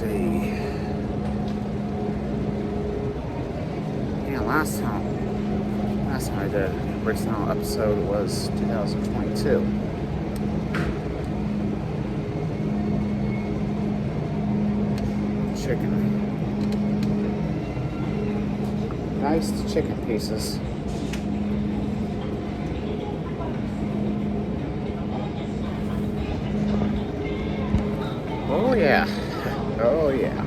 see. Yeah, last time I did the original episode was 2022. Chicken. Nice chicken pieces. Oh yeah. Oh yeah.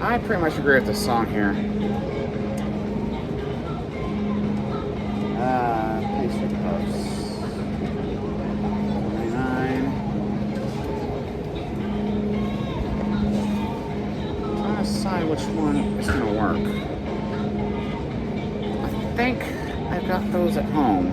I pretty much agree with this song here. Pastry puffs. 29. Trying to decide which one is gonna work. I think I've got those at home.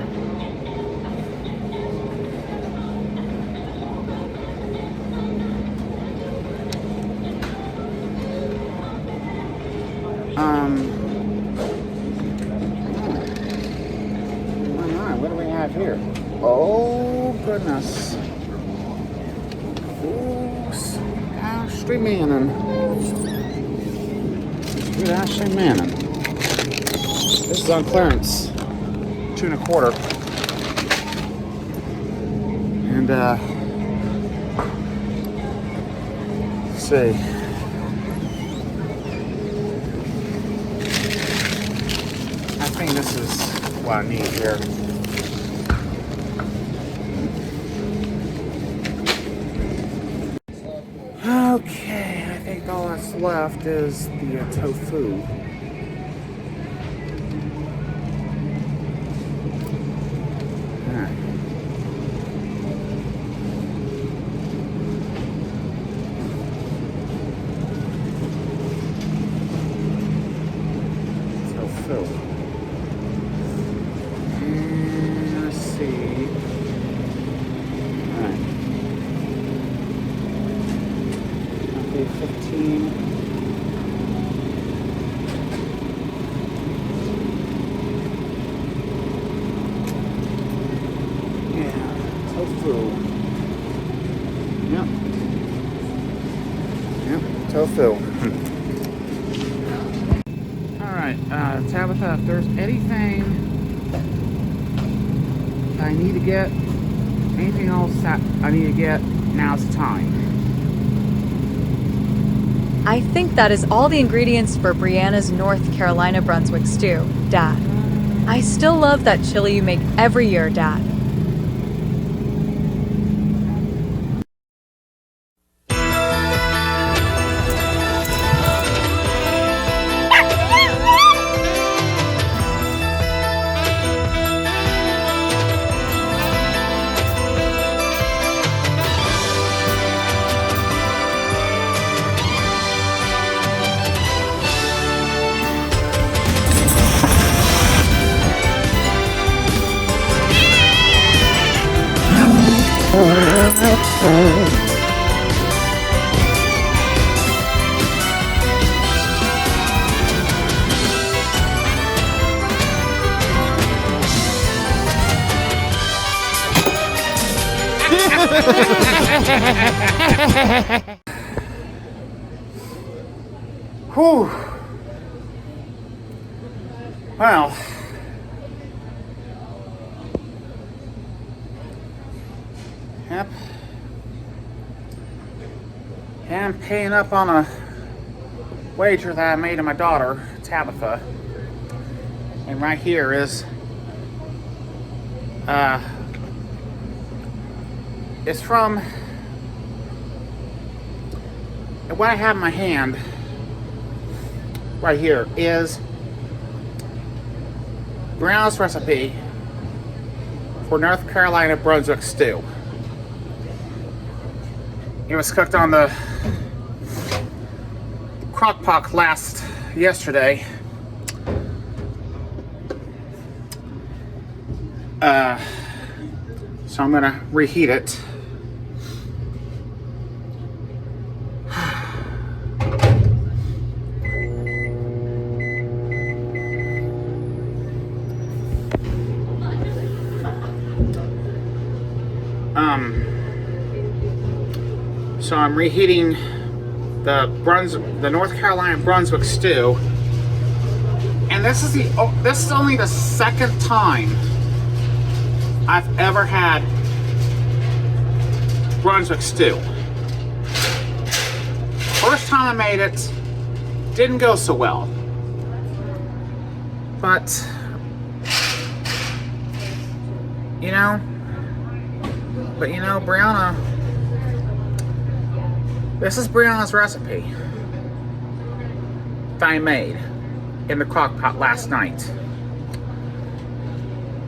Alright, what do we have here? Oh, goodness. Ooh, Ashley Manning. Good Ashley Manning. This is on clearance. 2 1/4. And, let's see. I think this is what I need here. Okay, I think all that's left is the tofu. Alright. Tofu. Let's see. Alright. Okay, 15. Yeah, tofu. Yep, tofu. Alright, Tabitha, if there's anything I need to get, anything else that I need to get, now's the time. I think that is all the ingredients for Brianna's North Carolina Brunswick stew, Dad. I still love that chili you make every year, Dad. Whew. Well, yep. And I'm paying up on a wager that I made to my daughter, Tabitha. And right here is it's from what I have in my hand right here is Brown's recipe for North Carolina Brunswick stew. It was cooked on the crock pot yesterday. So I'm gonna reheat it. So I'm reheating the North Carolina Brunswick stew. And this is only the second time I've ever had Brunswick stew. First time I made it, didn't go so well. But, you know, Brianna, this is Brianna's recipe that I made in the crock pot last night.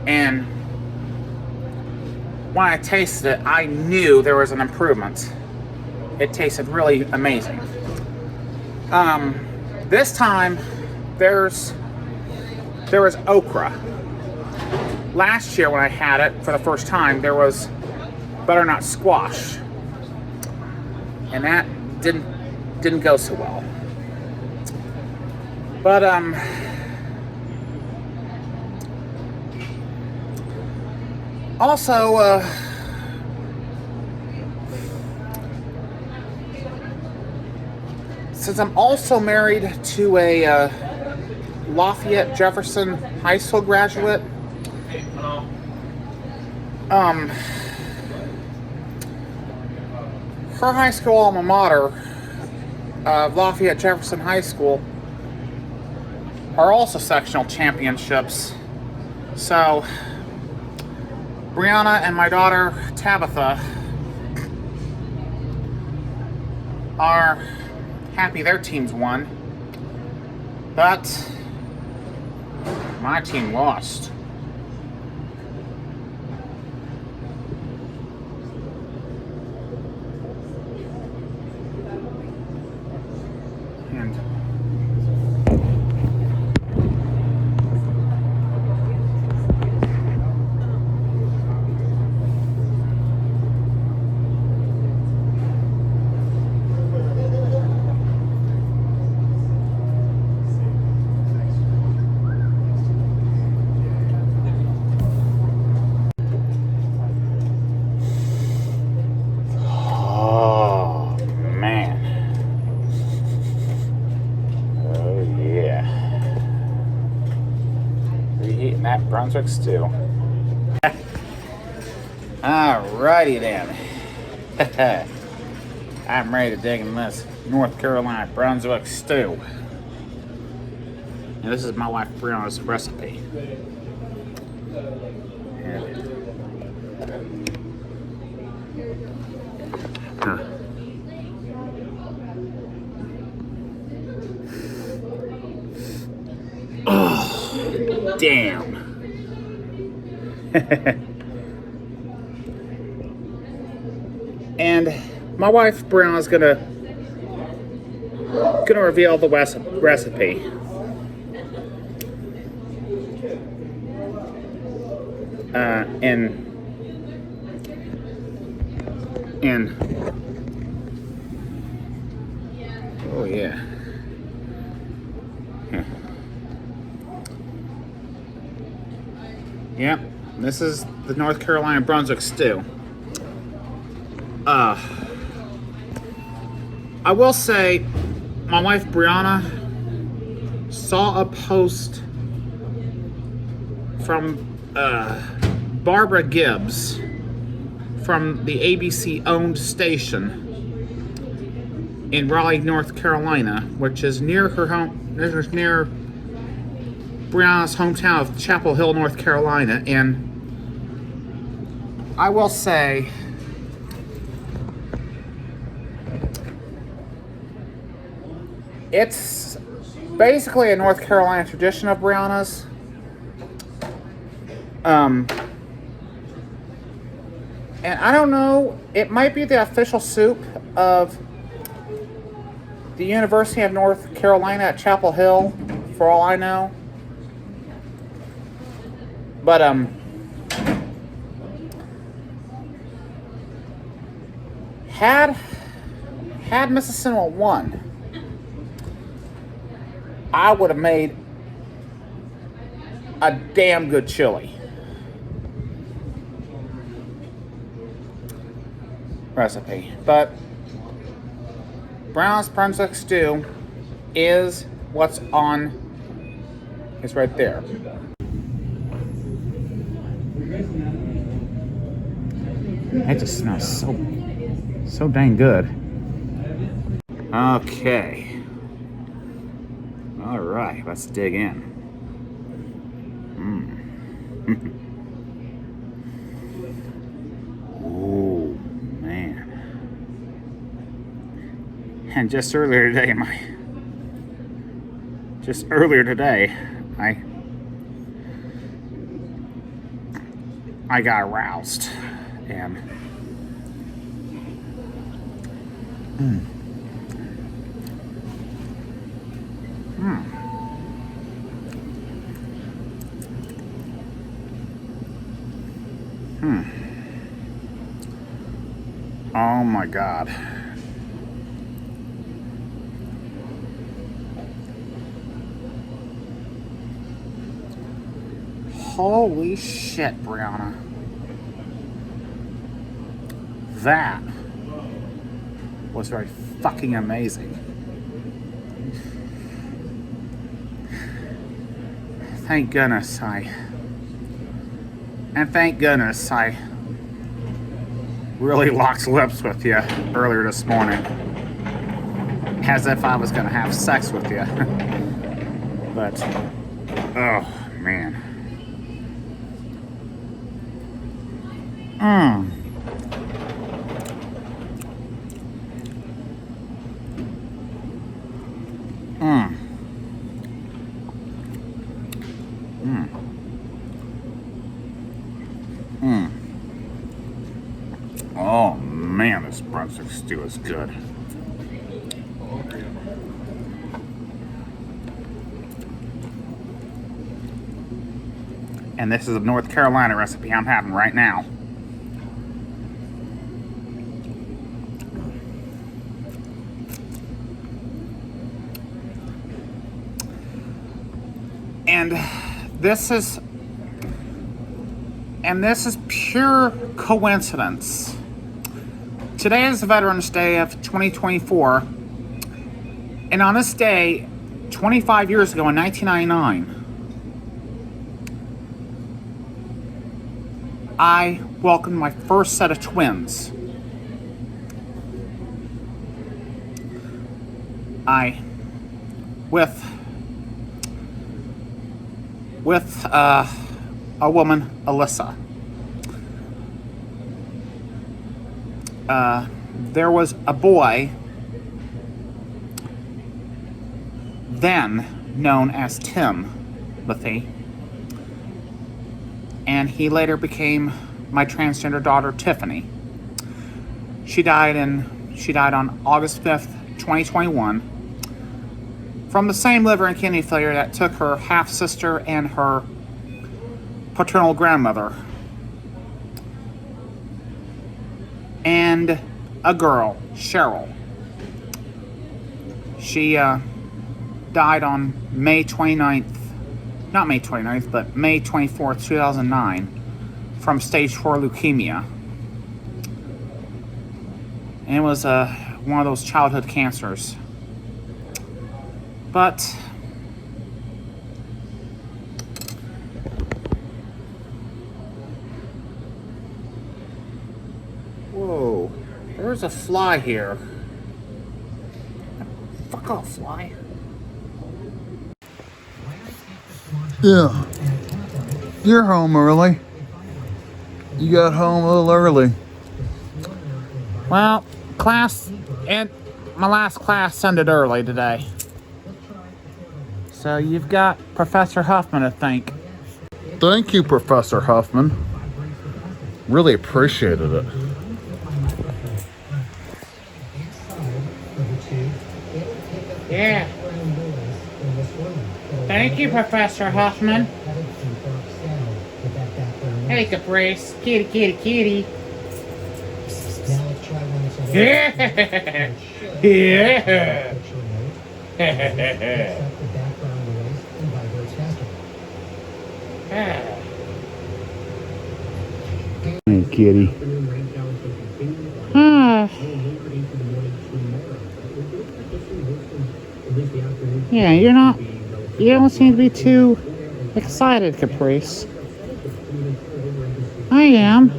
And when I tasted it, I knew there was an improvement. It tasted really amazing. This time, there was okra. Last year when I had it for the first time, there was butternut squash. And that didn't go so well. But also since I'm also married to a Lafayette Jefferson High School graduate, her high school alma mater, Lafayette Jefferson High School, are also sectional championships. So Brianna and my daughter Tabitha are happy their teams won, but my team lost. And that Brunswick stew. Alrighty then. I'm ready to dig in this North Carolina Brunswick stew. And this is my wife Brianna's recipe. Oh, damn. And my wife Brianna's gonna reveal the recipe. And oh yeah. Yep, this is the North Carolina Brunswick stew. I will say, my wife Brianna saw a post from Barbara Gibbs from the ABC-owned station in Raleigh, North Carolina, which is near her home. This is near Brianna's hometown of Chapel Hill, North Carolina, and I will say, it's basically a North Carolina tradition of Brianna's. And I don't know, it might be the official soup of the University of North Carolina at Chapel Hill, for all I know. But, had Mississippi won, I would have made a damn good chili recipe. But Brown's Brunswick stew is what's on. It's right there. It just smells so dang good. Okay. All right, let's dig in. Oh man! And just earlier today, I got aroused and. Oh my God. Holy shit, Brianna. That was very fucking amazing. Thank goodness I really locked lips with you earlier this morning. As if I was gonna have sex with you. But, oh man. Oh man, this Brunswick stew is good. And this is a North Carolina recipe I'm having right now. And this is pure coincidence. Today is Veterans Day of 2024, and on this day, 25 years ago in 1999, I welcomed my first set of twins. With a woman, Alyssa. There was a boy then known as Timothy, and he later became my transgender daughter, Tiffany. She died on August 5th, 2021, from the same liver and kidney failure that took her half-sister and her paternal grandmother. And a girl, Cheryl. She died on May 24th, 2009, from stage 4 leukemia. And it was one of those childhood cancers. But whoa, there's a fly here. Fuck off, fly. Yeah. You're home early. You got home a little early. Well, my last class ended early today. So you've got Professor Huffman to thank. Thank you, Professor Huffman. Really appreciated it. Yeah. Thank you, Professor Huffman. Hey, Caprice. Kitty, kitty, kitty. Yeah. Yeah. Hey, kitty. Yeah, you don't seem to be too excited, Caprice. I am.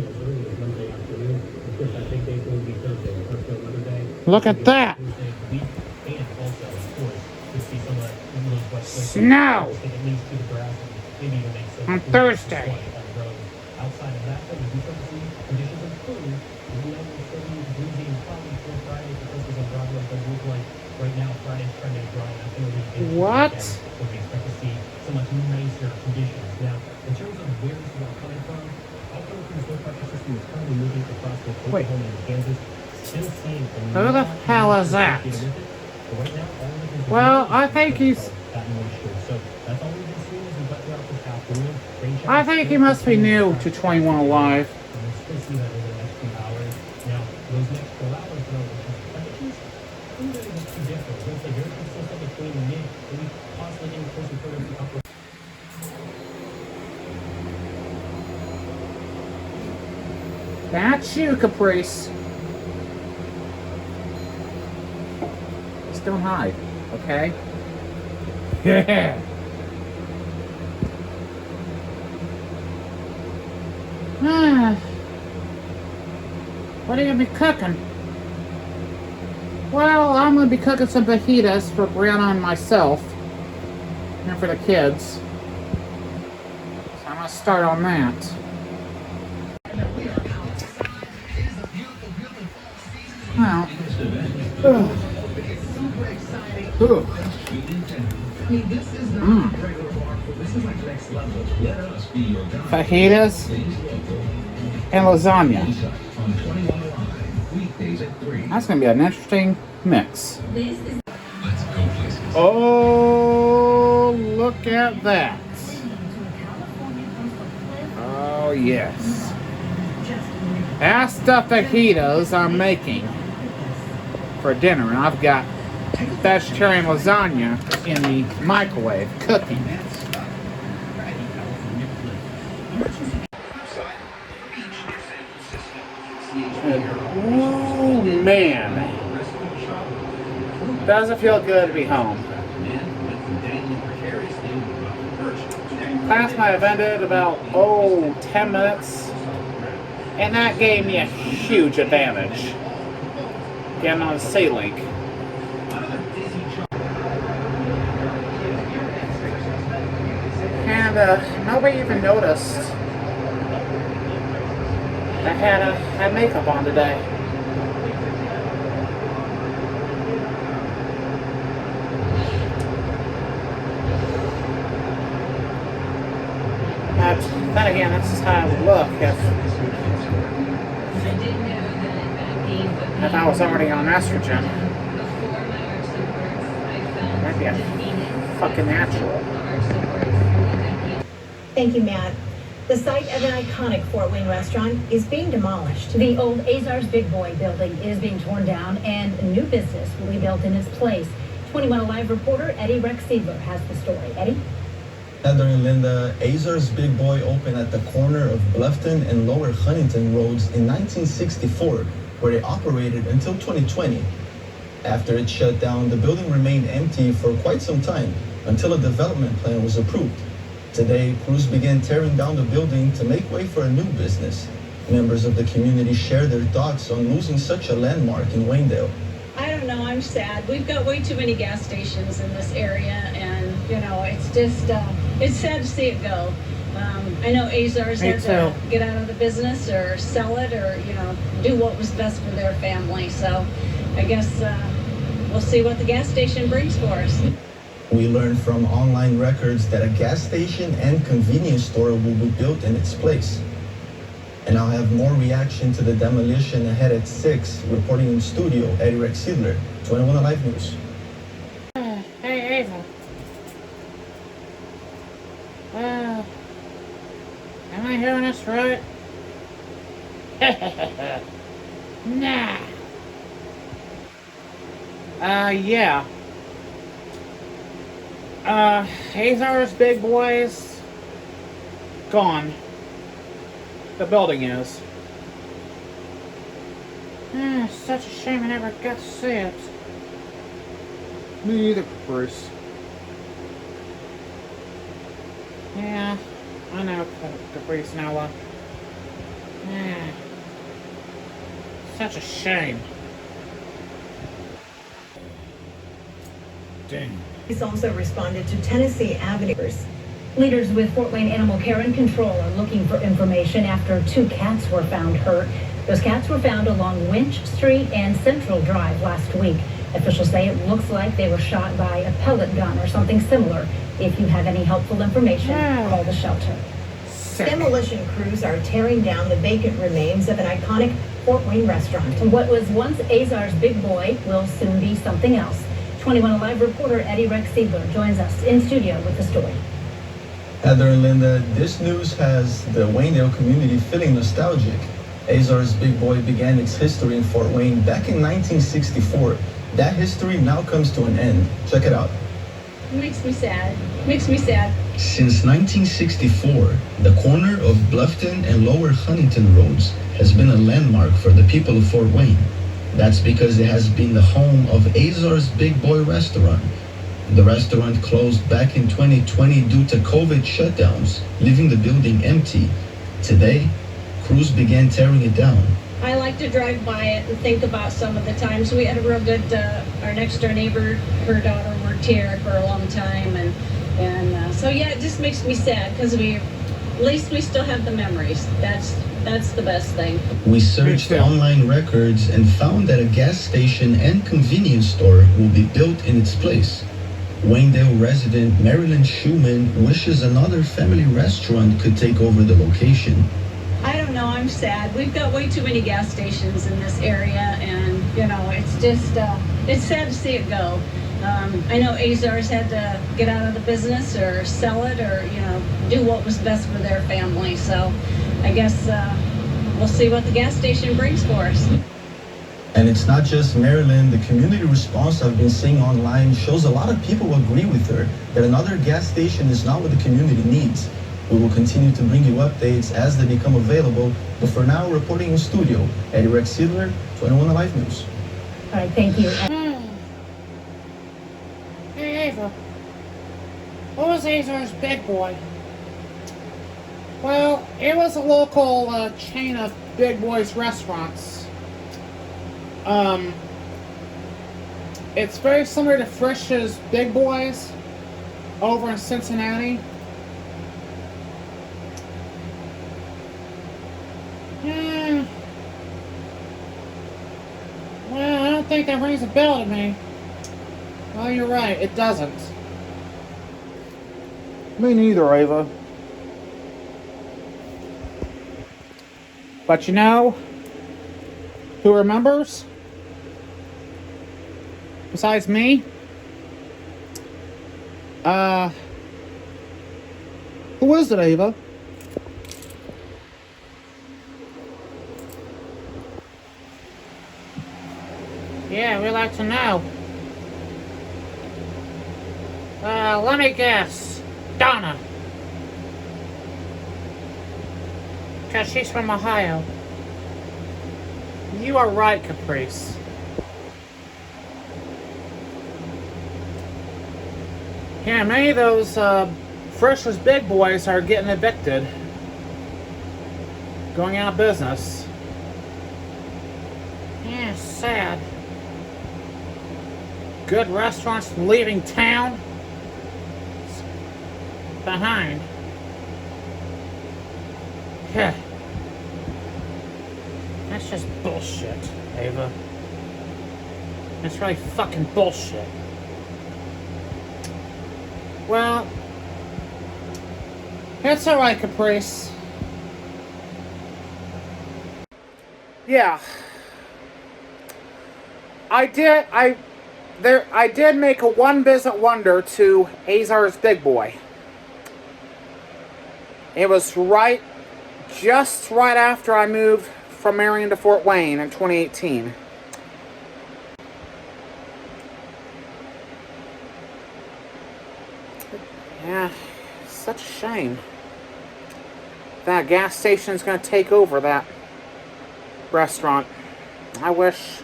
Look at that. Snow on Thursday. What? Wait. Who the hell is that? Well, I think he must be new to 21 Alive. That's you, Caprice. Just don't hide, okay? Yeah. What are you gonna be cooking? Well, I'm gonna be cooking some fajitas for Brianna and myself, and for the kids. So I'm gonna start on that. Well, fajitas and lasagna. That's gonna be an interesting mix. Oh, look at that. Oh, yes. That's the fajitas I'm making for dinner. And I've got vegetarian lasagna in the microwave cooking. Oh, man. Doesn't feel good to be home. Class might have ended about, 10 minutes. And that gave me a huge advantage. Getting on the C-Link. And nobody even noticed I had makeup on today. But then again, this is how I would look if I was already on estrogen. That'd be a fucking natural. Thank you, Matt. The site of an iconic Fort Wayne restaurant is being demolished. The old Azar's Big Boy building is being torn down and a new business will be built in its place. 21 Alive reporter Eddie Rex Siedler has the story. Eddie? Heather and Linda, Azar's Big Boy opened at the corner of Bluffton and Lower Huntington Roads in 1964, where they operated until 2020. After it shut down, the building remained empty for quite some time until a development plan was approved. Today, crews began tearing down the building to make way for a new business. Members of the community share their thoughts on losing such a landmark in Waynedale. I don't know, I'm sad. We've got way too many gas stations in this area, and it's just, it's sad to see it go. I know Azar's had to get out of the business or sell it or, do what was best for their family. So I guess we'll see what the gas station brings for us. We learned from online records that a gas station and convenience store will be built in its place. And I'll have more reaction to the demolition ahead at 6. Reporting in studio, Eddie Rex Siedler, 21 Alive News. Hey, Ava. Am I hearing this right? Nah. Yeah. Azar's Big Boy's gone. The building is. Such a shame I never got to see it. Me either, Caprice. Yeah, I know, Caprice Noah. Yeah. Such a shame. Dang. He's also responded to Tennessee Avenue. Leaders with Fort Wayne Animal Care and Control are looking for information after 2 cats were found hurt. Those cats were found along Winch Street and Central Drive last week. Officials say it looks like they were shot by a pellet gun or something similar. If you have any helpful information, call the shelter. Demolition crews are tearing down the vacant remains of an iconic Fort Wayne restaurant. What was once Azar's Big Boy will soon be something else. 21 Alive reporter Eddie Rex Siegler joins us in studio with the story. Heather and Linda, this news has the Waynedale community feeling nostalgic. Azar's Big Boy began its history in Fort Wayne back in 1964. That history now comes to an end. Check it out. Makes me sad. Makes me sad. Since 1964, the corner of Bluffton and Lower Huntington Roads has been a landmark for the people of Fort Wayne. That's because it has been the home of Azar's Big Boy restaurant. The restaurant closed back in 2020 due to COVID shutdowns, leaving the building empty. Today, crews began tearing it down. I like to drive by it and think about some of the times. We had a real good, our next door neighbor, her daughter worked here for a long time. And so, yeah, it just makes me sad because at least we still have the memories. That's the best thing. We searched online records and found that a gas station and convenience store will be built in its place. Waynedale resident Marilyn Schumann wishes another family restaurant could take over the location. I don't know, I'm sad. We've got way too many gas stations in this area, and, it's just, it's sad to see it go. I know Azar's had to get out of the business or sell it or, do what was best for their family. So I guess we'll see what the gas station brings for us. And it's not just Maryland. The community response I've been seeing online shows a lot of people agree with her that another gas station is not what the community needs. We will continue to bring you updates as they become available. But for now, reporting in studio, Eddie Rex Siedler, 21 Alive News. All right, thank you. Hey, Ava. What was Azar's Big Boy? Well, it was a local chain of Big Boys restaurants. It's very similar to Frisch's Big Boys over in Cincinnati. Yeah. Well, I don't think that rings a bell to me. Well, you're right, it doesn't. Me neither, Ava. But who remembers? Besides me? Who is it, Ava? Yeah, we'd like to know. Let me guess. Donna. Because she's from Ohio. You are right, Caprice. Yeah, many of those Frisch's Big Boys are getting evicted. Going out of business. Yeah, sad. Good restaurants leaving town behind. Yeah. That's just bullshit, Ava. That's really fucking bullshit. Well, it's alright, Caprice. Yeah. I did make a one-visit wonder to Azar's Big Boy. It was just right after I moved from Marion to Fort Wayne in 2018. Yeah, such a shame. That gas station's gonna take over that restaurant. I wish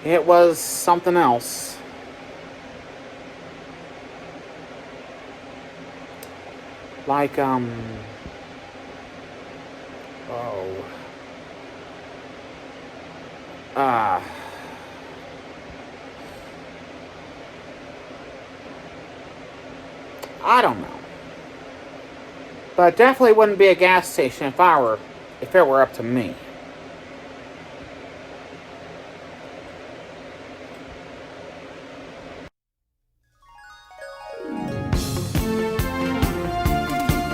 it was something else. Like, oh. I don't know. But it definitely wouldn't be a gas station if it were up to me.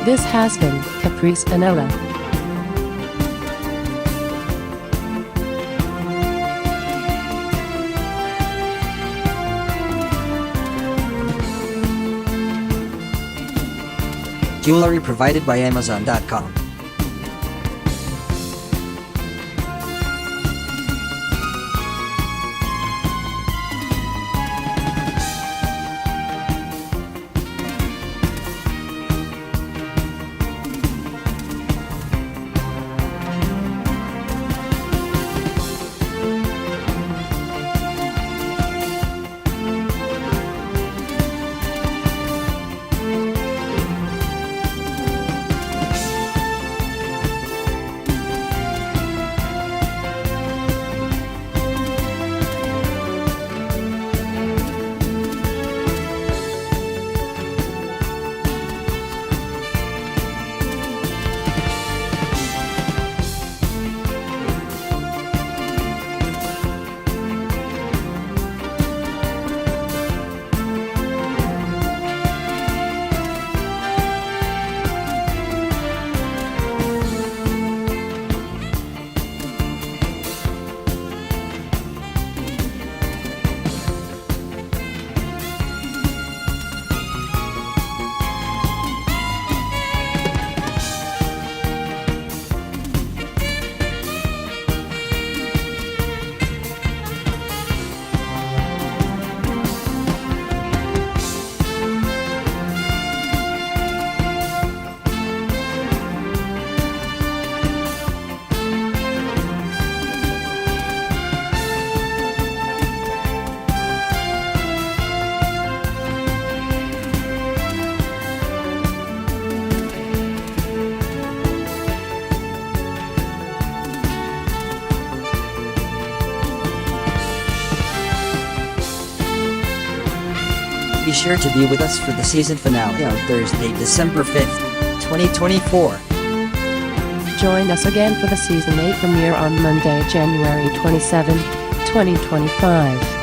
This has been Caprice Anola. Jewelry provided by Amazon.com. Be sure to be with us for the season finale on Thursday, December 5th, 2024. Join us again for the Season 8 premiere on Monday, January 27, 2025.